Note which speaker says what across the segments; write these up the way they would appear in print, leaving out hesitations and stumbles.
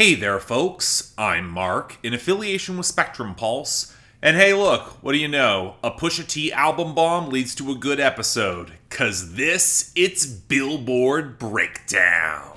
Speaker 1: Hey there, folks. I'm Mark, in affiliation with Spectrum Pulse. And hey, look, what do you know? A Pusha T album bomb leads to a good episode. 'Cause it's Billboard Breakdown.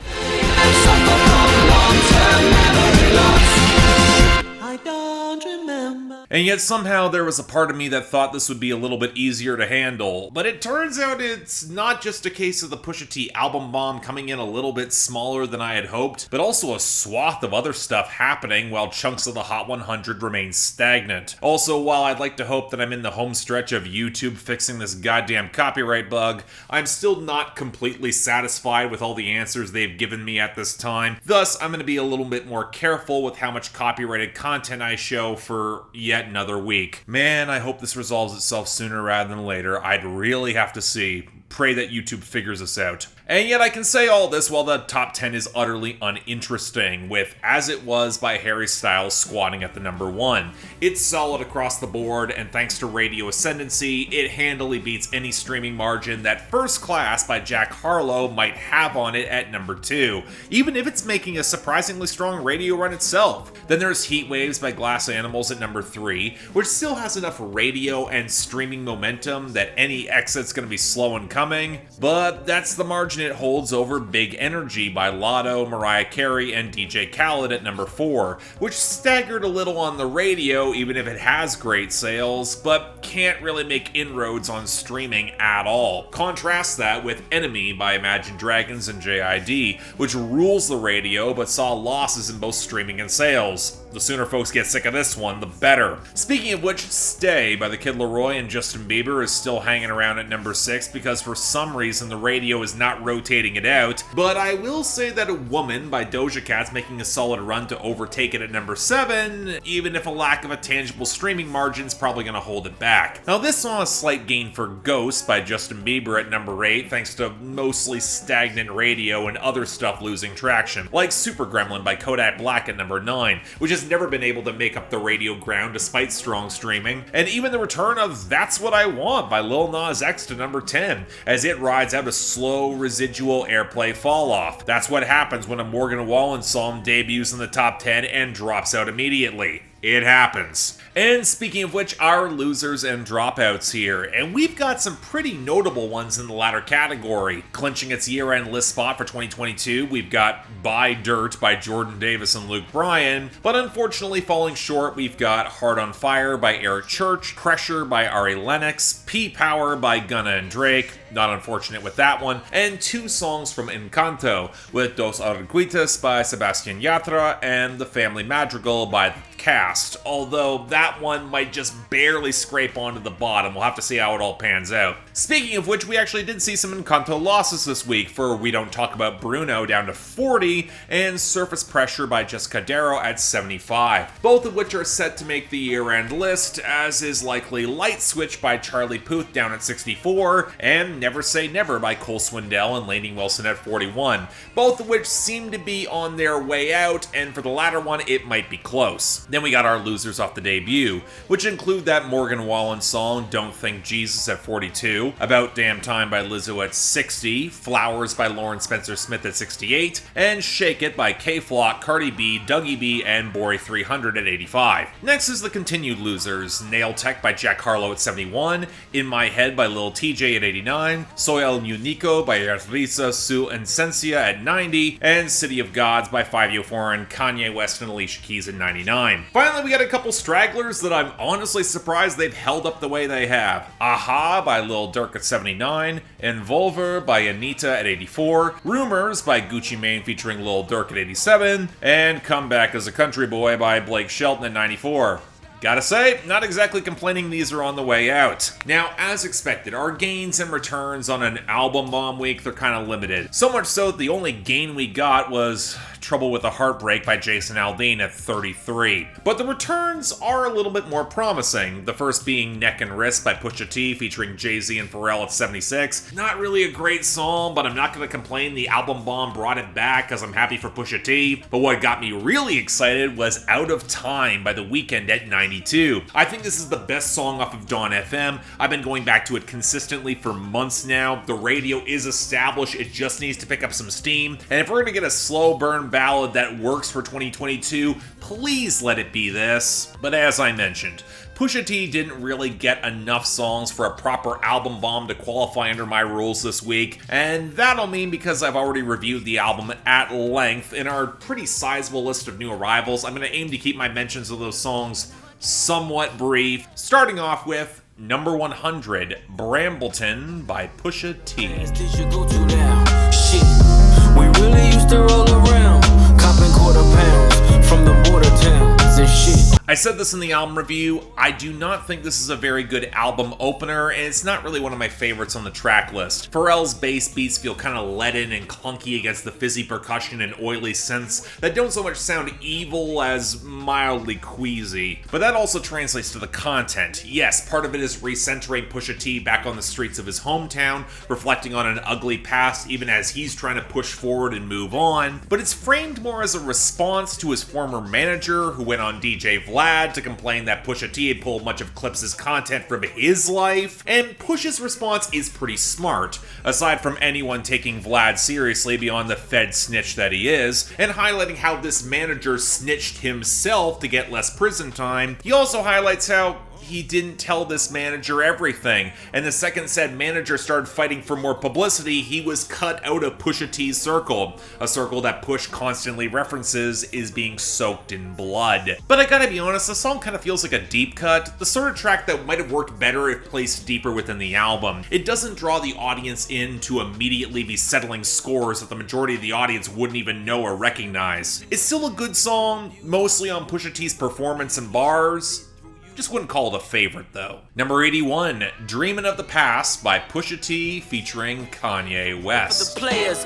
Speaker 1: I don't remember. And yet somehow there was a part of me that thought this would be a little bit easier to handle. But it turns out it's not just a case of the Pusha T album bomb coming in a little bit smaller than I had hoped, but also a swath of other stuff happening while chunks of the Hot 100 remain stagnant. Also, while I'd like to hope that I'm in the home stretch of YouTube fixing this goddamn copyright bug, I'm still not completely satisfied with all the answers they've given me at this time. Thus, I'm going to be a little bit more careful with how much copyrighted content I show for yet another week. Man, I hope this resolves itself sooner rather than later. I'd really have to see. Pray that YouTube figures us out. And yet I can say all this while the top 10 is utterly uninteresting, with As It Was by Harry Styles squatting at the number 1. It's solid across the board, and thanks to radio ascendancy, it handily beats any streaming margin that First Class by Jack Harlow might have on it at number 2, even if it's making a surprisingly strong radio run itself. Then there's Heat Waves by Glass Animals at number 3, which still has enough radio and streaming momentum that any exit's gonna be slow in coming, but that's the margin it holds over Big Energy by Lotto, Mariah Carey, and DJ Khaled at number 4, which staggered a little on the radio even if it has great sales, but can't really make inroads on streaming at all. Contrast that with Enemy by Imagine Dragons and JID, which rules the radio but saw losses in both streaming and sales. The sooner folks get sick of this one, the better. Speaking of which, Stay by the Kid LAROI and Justin Bieber is still hanging around at number 6 because for some reason the radio is not rotating it out, but I will say that A Woman by Doja Cat's making a solid run to overtake it at number 7, even if a lack of a tangible streaming margin is probably going to hold it back. Now this saw a slight gain for Ghost by Justin Bieber at number 8 thanks to mostly stagnant radio and other stuff losing traction, like Super Gremlin by Kodak Black at number 9, which has never been able to make up the radio ground despite strong streaming, and even the return of That's What I Want by Lil Nas X to number 10, as it rides out a slow residual airplay fall off. That's what happens when a Morgan Wallen song debuts in the top 10 and drops out immediately. It happens. And speaking of which, our losers and dropouts here, and we've got some pretty notable ones in the latter category. Clinching its year-end list spot for 2022, we've got Buy Dirt by Jordan Davis and Luke Bryan, but unfortunately falling short, we've got Heart on Fire by Eric Church, Pressure by Ari Lennox, P-Power by Gunna and Drake, not unfortunate with that one, and 2 songs from Encanto, with Dos Arguitas by Sebastian Yatra and The Family Madrigal by The Cast, although that one might just barely scrape onto the bottom. We'll have to see how it all pans out. Speaking of which, we actually did see some Encanto losses this week for We Don't Talk About Bruno down to 40 and Surface Pressure by Jessica Darrow at 75, both of which are set to make the year-end list, as is likely Light Switch by Charlie Puth down at 64 and Never Say Never by Cole Swindell and Lainey Wilson at 41, both of which seem to be on their way out, and for the latter one, it might be close. Then we got our losers off the debut, which include that Morgan Wallen song Don't Think Jesus at 42, About Damn Time by Lizzo at 60, Flowers by Lauren Spencer Smith at 68, and Shake It by K-Flock, Cardi B, Dougie B, and Bori 300 at 85. Next is the continued losers, Nail Tech by Jack Harlow at 71, In My Head by Lil TJ at 89, Soy El Unico by Risa Su Esencia at 90, and City of Gods by 504 and Kanye West and Alicia Keys at 99. Finally, we got a couple stragglers that I'm honestly surprised they've held up the way they have. Aha by Lil Durk at 79, Envolver by Anita at 84, Rumors by Gucci Mane featuring Lil Durk at 87, and Come Back as a Country Boy by Blake Shelton at 94. Gotta say, not exactly complaining these are on the way out. Now, as expected, our gains and returns on an album bomb week, they're kind of limited. So much so that the only gain we got was Trouble with a Heartbreak by Jason Aldean at 33. But the returns are a little bit more promising, the first being Neck and Wrist by Pusha T featuring Jay-Z and Pharrell at 76. Not really a great song, but I'm not going to complain the album bomb brought it back because I'm happy for Pusha T. But what got me really excited was Out of Time by The Weeknd at 92. I think this is the best song off of Dawn FM. I've been going back to it consistently for months now. The radio is established, it just needs to pick up some steam. And if we're going to get a slow burn ballad that works for 2022, please let it be this. But as I mentioned, Pusha T didn't really get enough songs for a proper album bomb to qualify under my rules this week, and that'll mean because I've already reviewed the album at length in our pretty sizable list of new arrivals, I'm going to aim to keep my mentions of those songs somewhat brief, starting off with number 100, Brambleton by Pusha T.
Speaker 2: We really used to roll around, copping quarter pounds from the border towns and shit.
Speaker 1: I said this in the album review, I do not think this is a very good album opener, and it's not really one of my favorites on the track list. Pharrell's bass beats feel kind of leaden and clunky against the fizzy percussion and oily synths that don't so much sound evil as mildly queasy. But that also translates to the content. Yes, part of it is recentering Pusha T back on the streets of his hometown, reflecting on an ugly past even as he's trying to push forward and move on, but it's framed more as a response to his former manager who went on DJ Vlad to complain that Pusha T had pulled much of Clips' content from his life, and Push's response is pretty smart, aside from anyone taking Vlad seriously beyond the Fed snitch that he is, and highlighting how this manager snitched himself to get less prison time. He also highlights how he didn't tell this manager everything, and the second said manager started fighting for more publicity, he was cut out of Pusha T's circle, a circle that Push constantly references is being soaked in blood. But I gotta be honest, the song kind of feels like a deep cut, the sort of track that might have worked better if placed deeper within the album. It doesn't draw the audience in to immediately be settling scores that the majority of the audience wouldn't even know or recognize. It's still a good song, mostly on Pusha T's performance and bars. Just wouldn't call it a favorite, though. Number 81, Dreamin' of the Past by Pusha T featuring Kanye West.
Speaker 2: The players,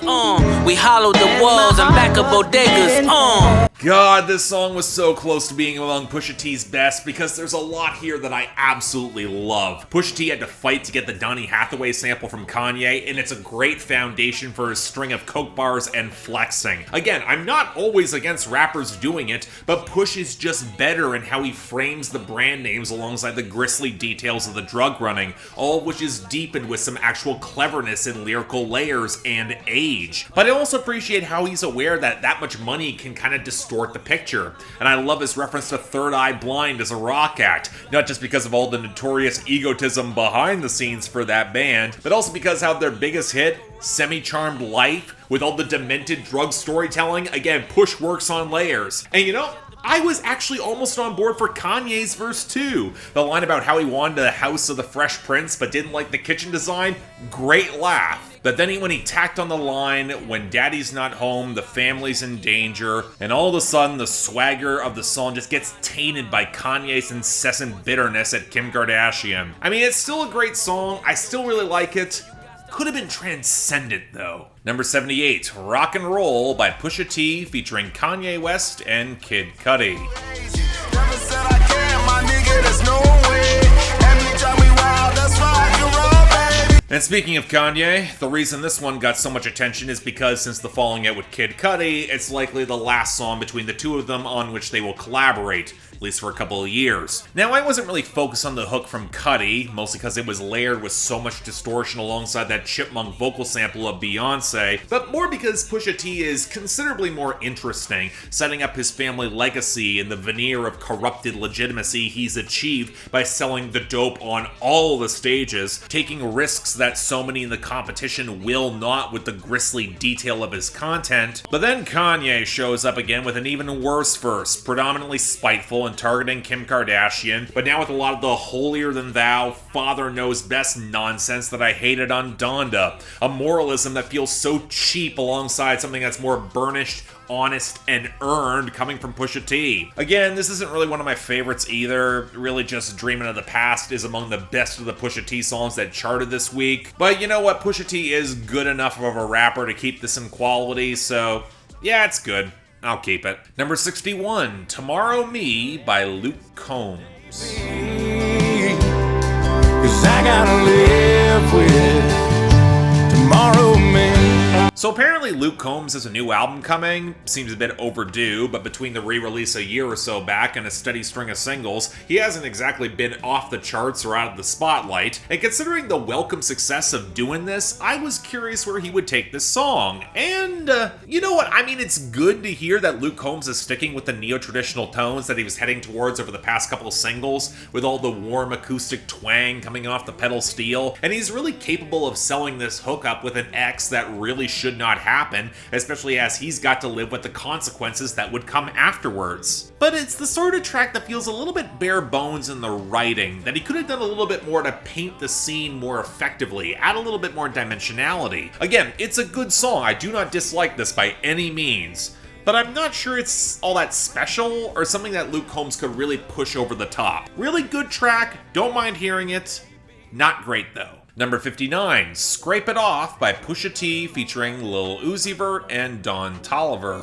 Speaker 2: we hollowed the walls and back of bodegas,
Speaker 1: God, this song was so close to being among Pusha T's best because there's a lot here that I absolutely love. Pusha T had to fight to get the Donny Hathaway sample from Kanye, and it's a great foundation for his string of coke bars and flexing. Again, I'm not always against rappers doing it, but Push is just better in how he frames the brand names alongside the grisly details of the drug running, all of which is deepened with some actual cleverness in lyrical layers and age. But I also appreciate how he's aware that that much money can kind of distort the picture, and I love his reference to Third Eye Blind as a rock act, not just because of all the notorious egotism behind the scenes for that band, but also because how their biggest hit, Semi-Charmed Life, with all the demented drug storytelling, again, Push works on layers. And you know, I was actually almost on board for Kanye's verse too. The line about how he wanted the house of the Fresh Prince but didn't like the kitchen design, great laugh. But then when he tacked on the line, when daddy's not home, the family's in danger, and all of a sudden the swagger of the song just gets tainted by Kanye's incessant bitterness at Kim Kardashian. I mean, it's still a great song, I still really like it. Could have been transcendent though. Number 78, Rock and Roll by Pusha T featuring Kanye West and Kid Cudi.
Speaker 3: Never said I can't, my nigga, there's no way. Every time we wild, that's rock and roll, baby.
Speaker 1: And speaking of Kanye, the reason this one got so much attention is because since the falling out with Kid Cudi, it's likely the last song between the two of them on which they will collaborate, at least for a couple of years. Now, I wasn't really focused on the hook from Cudi, mostly because it was layered with so much distortion alongside that chipmunk vocal sample of Beyonce, but more because Pusha T is considerably more interesting, setting up his family legacy and the veneer of corrupted legitimacy he's achieved by selling the dope on all the stages, taking risks that so many in the competition will not with the grisly detail of his content. But then Kanye shows up again with an even worse verse, predominantly spiteful and targeting Kim Kardashian, but now with a lot of the holier-than-thou, father knows best nonsense that I hated on Donda. A moralism that feels so cheap alongside something that's more burnished, honest, and earned coming from Pusha T. Again, this isn't really one of my favorites either. Really just Dreamin' of the Past is among the best of the Pusha T songs that charted this week. But you know what? Pusha T is good enough of a rapper to keep this in quality, so yeah, it's good. I'll keep it. Number 61, Tomorrow Me by Luke Combs.
Speaker 3: 'Cause I gotta live with tomorrow me.
Speaker 1: So apparently Luke Combs has a new album coming, seems a bit overdue, but between the re-release a year or so back and a steady string of singles, he hasn't exactly been off the charts or out of the spotlight, and considering the welcome success of doing this, I was curious where he would take this song. And, you know what, I mean, it's good to hear that Luke Combs is sticking with the neo-traditional tones that he was heading towards over the past couple of singles, with all the warm acoustic twang coming off the pedal steel, and he's really capable of selling this hookup with an X that really should not happen, especially as he's got to live with the consequences that would come afterwards. But it's the sort of track that feels a little bit bare bones in the writing, that he could have done a little bit more to paint the scene more effectively, add a little bit more dimensionality. Again, it's a good song, I do not dislike this by any means, but I'm not sure it's all that special or something that Luke Combs could really push over the top. Really good track, don't mind hearing it, not great though. Number 59, Scrape It Off by Pusha T featuring Lil Uzi Vert and Don Toliver.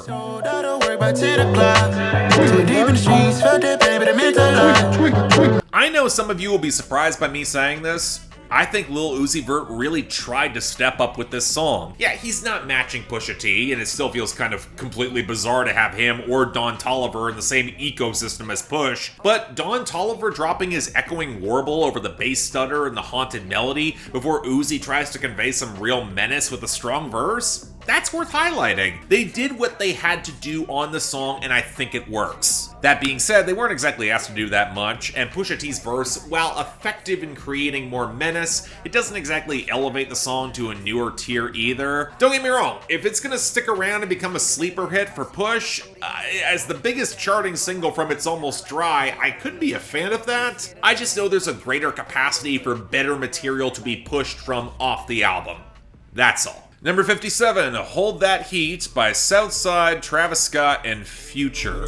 Speaker 1: I know some of you will be surprised by me saying this. I think Lil Uzi Vert really tried to step up with this song. Yeah, he's not matching Pusha T, and it still feels kind of completely bizarre to have him or Don Toliver in the same ecosystem as Push, but Don Toliver dropping his echoing warble over the bass stutter and the haunted melody before Uzi tries to convey some real menace with a strong verse? That's worth highlighting. They did what they had to do on the song, and I think it works. That being said, they weren't exactly asked to do that much, and Pusha T's verse, while effective in creating more menace, it doesn't exactly elevate the song to a newer tier either. Don't get me wrong, if it's gonna stick around and become a sleeper hit for Push, as the biggest charting single from It's Almost Dry, I could be a fan of that. I just know there's a greater capacity for better material to be pushed from off the album. That's all. Number 57, Hold That Heat by Southside, Travis Scott, and Future.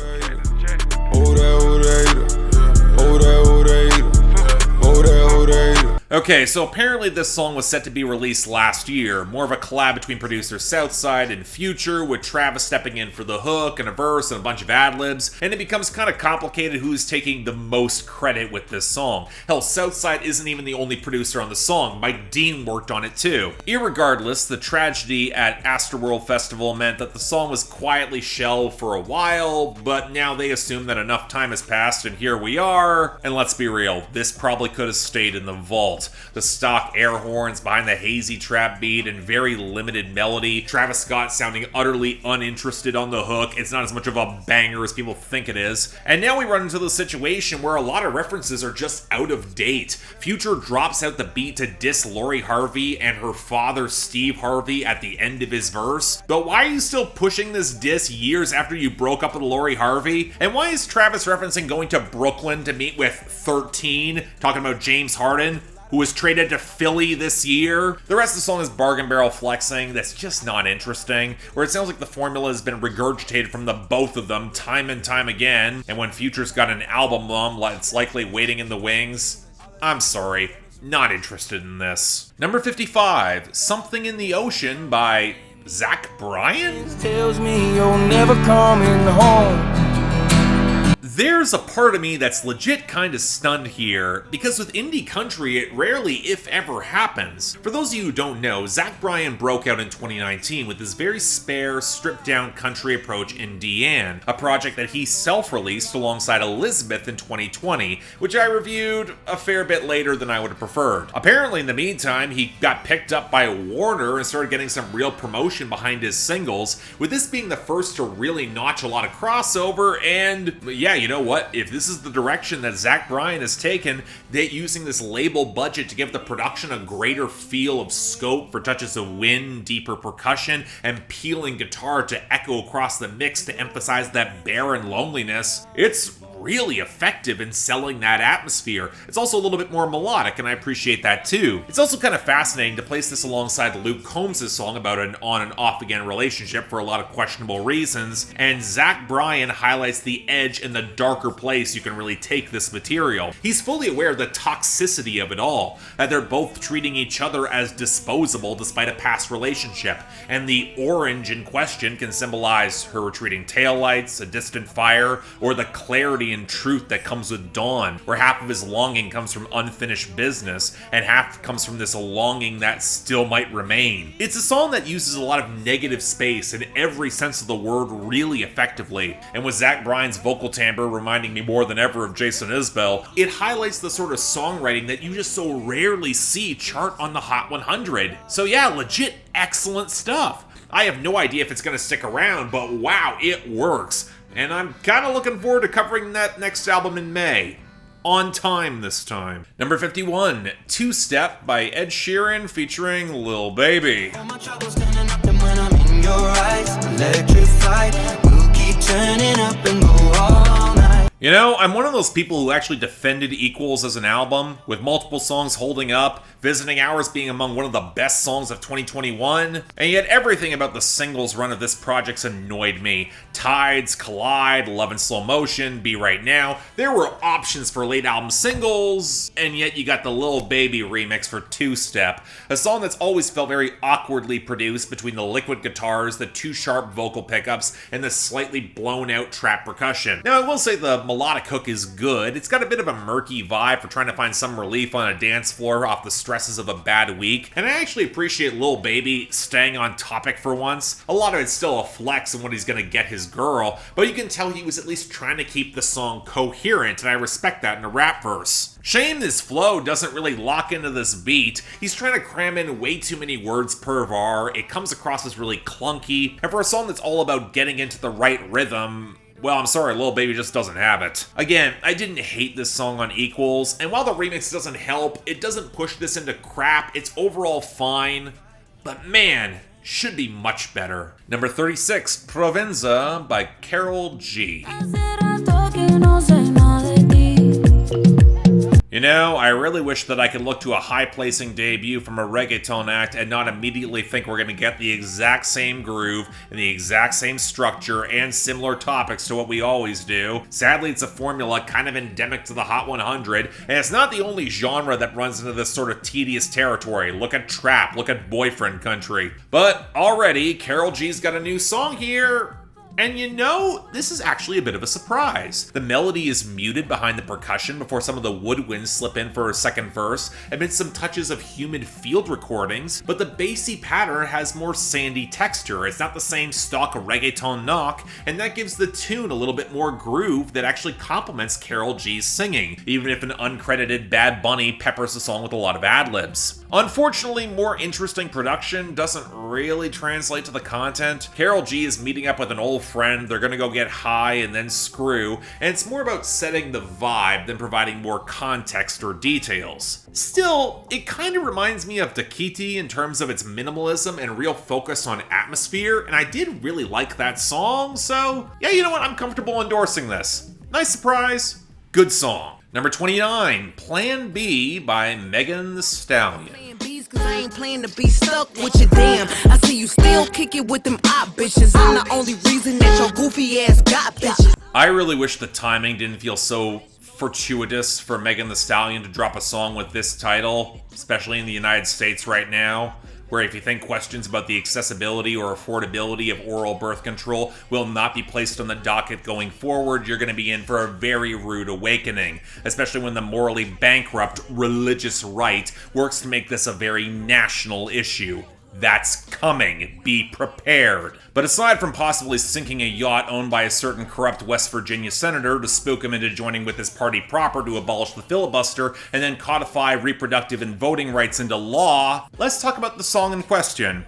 Speaker 1: Okay, so apparently this song was set to be released last year, more of a collab between producers Southside and Future, with Travis stepping in for the hook and a verse and a bunch of ad-libs, and it becomes kind of complicated who's taking the most credit with this song. Hell, Southside isn't even the only producer on the song, Mike Dean worked on it too. Irregardless, the tragedy at Astroworld Festival meant that the song was quietly shelved for a while, but now they assume that enough time has passed and here we are, and let's be real, this probably could have stayed in the vault. The stock air horns behind the hazy trap beat and very limited melody, Travis Scott sounding utterly uninterested on the hook, it's not as much of a banger as people think it is. And now we run into the situation where a lot of references are just out of date. Future drops out the beat to diss Lori Harvey and her father Steve Harvey at the end of his verse. But why are you still pushing this diss years after you broke up with Lori Harvey? And why is Travis referencing going to Brooklyn to meet with 13, talking about James Harden, who was traded to Philly this year? The rest of the song is bargain barrel flexing that's just not interesting, where it sounds like the formula has been regurgitated from the both of them time and time again, and when Future's got an album that's likely waiting in the wings, I'm sorry, not interested in this. Number 55, Something in the Ocean by Zach Bryan?
Speaker 2: Tells me you're never coming home.
Speaker 1: There's a part of me that's legit kind of stunned here, because with indie country, it rarely, if ever, happens. For those of you who don't know, Zach Bryan broke out in 2019 with his very spare, stripped-down country approach in Deanne, a project that he self-released alongside Elizabeth in 2020, which I reviewed a fair bit later than I would have preferred. Apparently, in the meantime, he got picked up by Warner and started getting some real promotion behind his singles, with this being the first to really notch a lot of crossover, and yeah, you know what? If this is the direction that Zach Bryan has taken, that using this label budget to give the production a greater feel of scope for touches of wind, deeper percussion, and peeling guitar to echo across the mix to emphasize that barren loneliness, it's really effective in selling that atmosphere. It's also a little bit more melodic, and I appreciate that too. It's also kind of fascinating to place this alongside Luke Combs' song about an on and off again relationship for a lot of questionable reasons, and Zach Bryan highlights the edge and the darker place you can really take this material. He's fully aware of the toxicity of it all, that they're both treating each other as disposable despite a past relationship, and the orange in question can symbolize her retreating taillights, a distant fire, or the clarity and truth that comes with dawn, where half of his longing comes from unfinished business, and half comes from this longing that still might remain. It's a song that uses a lot of negative space in every sense of the word really effectively, and with Zach Bryan's vocal timbre reminding me more than ever of Jason Isbell, it highlights the sort of songwriting that you just so rarely see chart on the Hot 100. So yeah, legit excellent stuff. I have no idea if it's going to stick around, but wow, it works. And I'm kind of looking forward to covering that next album in May. On time this time. Number 51, Twostep by Ed Sheeran featuring Lil Baby.
Speaker 2: All my troubles standing up, and when I'm in your eyes, electrified, we'll keep turning up and go all night.
Speaker 1: You know, I'm one of those people who actually defended Equals as an album, with multiple songs holding up, Visiting Hours being among one of the best songs of 2021, and yet everything about the singles run of this project's annoyed me. Tides, Collide, Love in Slow Motion, Be Right Now, there were options for late album singles, and yet you got the Lil Baby remix for Twostep, a song that's always felt very awkwardly produced between the liquid guitars, the too sharp vocal pickups, and the slightly blown out trap percussion. Now I will say the melodic hook is good. It's got a bit of a murky vibe for trying to find some relief on a dance floor off the stresses of a bad week, and I actually appreciate Lil Baby staying on topic for once. A lot of it's still a flex in what he's gonna get his girl, but you can tell he was at least trying to keep the song coherent, and I respect that in a rap verse. Shame his flow doesn't really lock into this beat. He's trying to cram in way too many words per bar. It comes across as really clunky, and for a song that's all about getting into the right rhythm, well, I'm sorry, Lil Baby just doesn't have it. Again, I didn't hate this song on Equals, and while the remix doesn't help, it doesn't push this into crap. It's overall fine, but man, should be much better. Number 36, Provenza by Karol G. You know, I really wish that I could look to a high-placing debut from a reggaeton act and not immediately think we're going to get the exact same groove and the exact same structure and similar topics to what we always do. Sadly, it's a formula kind of endemic to the Hot 100, and it's not the only genre that runs into this sort of tedious territory. Look at trap, look at boyfriend country. But already, Karol G's got a new song here. And you know, this is actually a bit of a surprise. The melody is muted behind the percussion before some of the woodwinds slip in for a second verse, amid some touches of humid field recordings, but the bassy pattern has more sandy texture. It's not the same stock reggaeton knock, and that gives the tune a little bit more groove that actually complements Karol G's singing, even if an uncredited Bad Bunny peppers the song with a lot of ad-libs. Unfortunately, more interesting production doesn't really translate to the content. Karol G is meeting up with an old friend, they're gonna go get high and then screw, and it's more about setting the vibe than providing more context or details. Still, it kinda reminds me of Takiti in terms of its minimalism and real focus on atmosphere, and I did really like that song, so yeah, you know what, I'm comfortable endorsing this. Nice surprise, good song. Number 29, Plan B by Megan Thee Stallion.
Speaker 4: Cause I ain't playing to be stuck with your damn. I see you still kicking with them op bitches. I'm the only reason that your goofy ass got bitches.
Speaker 1: I really wish the timing didn't feel so fortuitous for Megan Thee Stallion to drop a song with this title, especially in the United States right now, where if you think questions about the accessibility or affordability of oral birth control will not be placed on the docket going forward, you're going to be in for a very rude awakening, especially when the morally bankrupt religious right works to make this a very national issue. That's coming. Be prepared. But aside from possibly sinking a yacht owned by a certain corrupt West Virginia senator to spook him into joining with his party proper to abolish the filibuster and then codify reproductive and voting rights into law, let's talk about the song in question.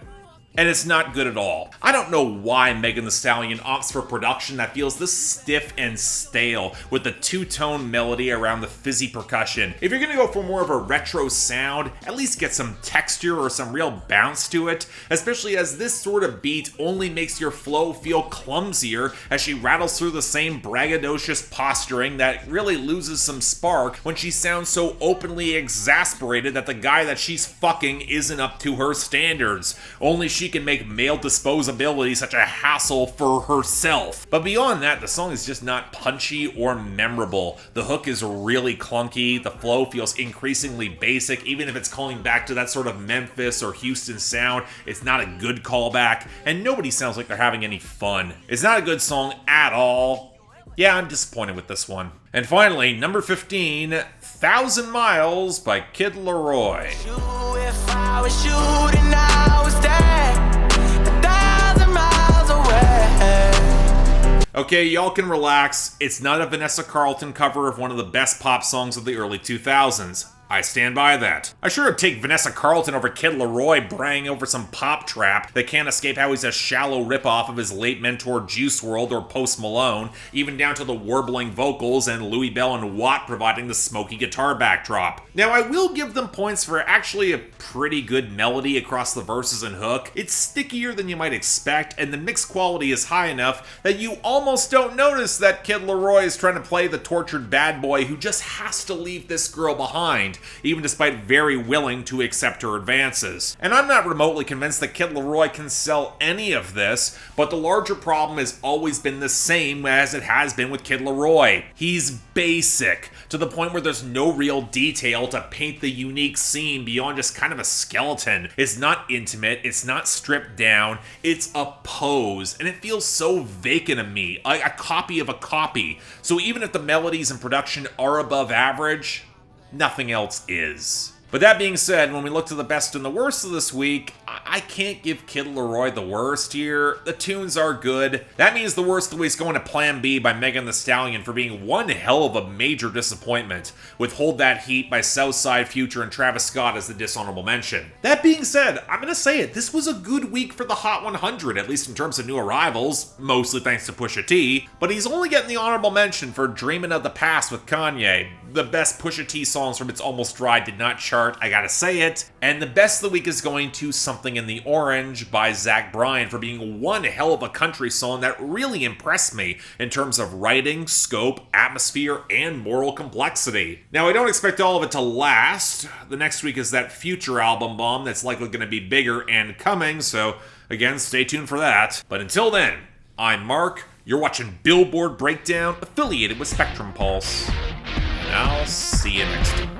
Speaker 1: And it's not good at all. I don't know why Megan Thee Stallion opts for production that feels this stiff and stale with the two-tone melody around the fizzy percussion. If you're gonna go for more of a retro sound, at least get some texture or some real bounce to it, especially as this sort of beat only makes your flow feel clumsier as she rattles through the same braggadocious posturing that really loses some spark when she sounds so openly exasperated that the guy that she's fucking isn't up to her standards. Only she can make male disposability such a hassle for herself. But beyond that, the song is just not punchy or memorable. The hook is really clunky, the flow feels increasingly basic, even if it's calling back to that sort of Memphis or Houston sound, it's not a good callback, and nobody sounds like they're having any fun. It's not a good song at all. Yeah, I'm disappointed with this one. And finally, number 15, 1,000 Miles by Kid LAROI.
Speaker 2: If I was you, then I was there, 1,000 miles away.
Speaker 1: Okay, y'all can relax. It's not a Vanessa Carlton cover of one of the best pop songs of the early 2000s. I stand by that. I sure would take Vanessa Carlton over Kid LAROI braying over some pop trap that can't escape how he's a shallow ripoff of his late mentor Juice WRLD or Post Malone, even down to the warbling vocals and Louis Bell and Watt providing the smoky guitar backdrop. Now, I will give them points for actually a pretty good melody across the verses and hook. It's stickier than you might expect, and the mix quality is high enough that you almost don't notice that Kid LAROI is trying to play the tortured bad boy who just has to leave this girl behind, even despite very willing to accept her advances. And I'm not remotely convinced that Kid LAROI can sell any of this, but the larger problem has always been the same as it has been with Kid LAROI. He's basic, to the point where there's no real detail to paint the unique scene beyond just kind of a skeleton. It's not intimate, it's not stripped down, it's a pose, and it feels so vacant to me, like a copy of a copy. So even if the melodies and production are above average, nothing else is. But that being said, when we look to the best and the worst of this week, I can't give Kid LAROI the worst here. The tunes are good. That means the worst of the week's going to Plan B by Megan Thee Stallion for being one hell of a major disappointment, with Hold That Heat by Southside, Future, and Travis Scott as the dishonorable mention. That being said, I'm gonna say it, this was a good week for the Hot 100, at least in terms of new arrivals, mostly thanks to Pusha T, but he's only getting the honorable mention for Dreamin' of the Past with Kanye. The best Pusha T songs from It's Almost Dry did not chart, I gotta say it. And the best of the week is going to Something in the Orange by Zach Bryan for being one hell of a country song that really impressed me in terms of writing, scope, atmosphere, and moral complexity. Now, I don't expect all of it to last. The next week is that Future album bomb that's likely going to be bigger and coming, so again, stay tuned for that. But until then, I'm Mark, you're watching Billboard Breakdown, affiliated with Spectrum Pulse. And I'll see you next time.